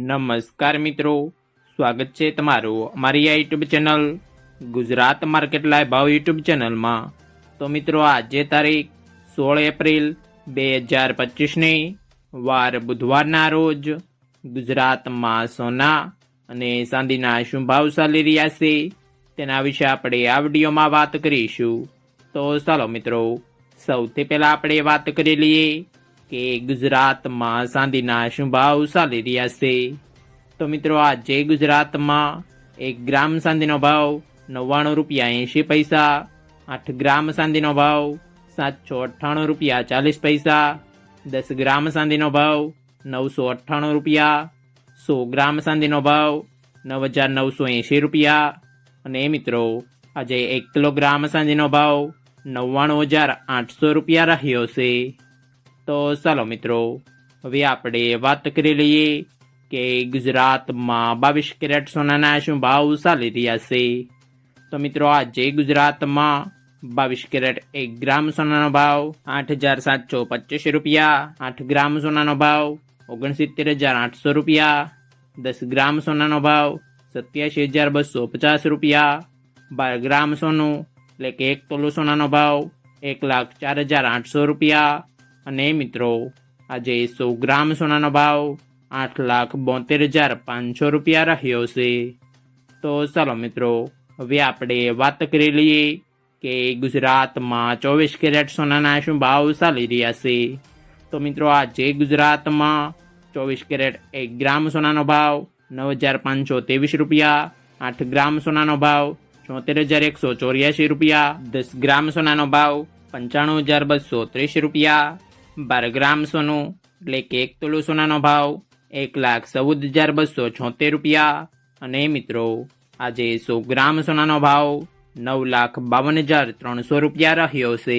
નમસ્કાર મિત્રો, સ્વાગત છે તમારું અમારી આ YouTube channel Gujarat market live ભાવ યુટ્યુબ ચેનલમાં। તો મિત્રો, આજે તારીખ 16 એપ્રિલ 2025ની વાર બુધવારના રોજ ગુજરાતમાં સોના અને ચાંદીના શું ભાવ ચાલી રહ્યા છે તેના વિશે આપણે આ વિડીયોમાં વાત કરીશું। તો ચાલો મિત્રો, સૌથી પહેલાં આપણે વાત કરી લઈએ કે ગુજરાતમાં ચાંદીના શું ભાવ ચાલી રહ્યા છે। તો મિત્રો, આજે ગુજરાતમાં 1 ગ્રામ ચાંદીનો ભાવ 99 રૂપિયા 80 પૈસા, 8 ગ્રામ ચાંદીનો ભાવ 798 રૂપિયા 40 પૈસા, 10 ગ્રામ ચાંદીનો ભાવ 998 રૂપિયા, 100 ગ્રામ ચાંદીનો ભાવ 9980 રૂપિયા અને મિત્રો, આજે 1 કિલોગ્રામ ચાંદીનો ભાવ 99800 રૂપિયા રહ્યો છે। તો ચાલો મિત્રો, હવે આપણે વાત કરી લઈએ કે ગુજરાતમાં 22 કેરેટ સોનાના શું ભાવ ચાલી રહ્યા છે। તો મિત્રો, આજે ગુજરાતમાં 22 કેરેટ 1 ગ્રામ સોનાનો ભાવ 8725 રૂપિયા, 8 ગ્રામ સોનાનો ભાવ 69800 રૂપિયા, 10 ગ્રામ સોનાનો ભાવ 87250 રૂપિયા, 12 ગ્રામ સોનું એટલે કે 1 તોલો સોનાનો ભાવ 1,04,800 રૂપિયા અને મિત્રો, આજે 100 ગ્રામ સોનાનો ભાવ 8,72,500 રૂપિયા રહ્યો છે। તો ચાલો મિત્રો, હવે આપણે વાત કરી લઈએ કે ગુજરાતમાં 24 કેરેટ સોનાના શું ભાવ ચાલી રહ્યા છે। તો મિત્રો, આજે ગુજરાતમાં 24 કેરેટ 1 ગ્રામ સોનાનો ભાવ 9,523 રૂપિયા, 8 ગ્રામ સોનાનો ભાવ 74,184 રૂપિયા, 10 ગ્રામ સોનાનો ભાવ 95,230 રૂપિયા, 12 ગ્રામ સોનું એટલે કે 1 તોલો સોનાનો ભાવ 1,14,276 રૂપિયા અને મિત્રો, આજે 100 ગ્રામ સોનાનો ભાવ 9,52,300 રૂપિયા રહ્યો છે।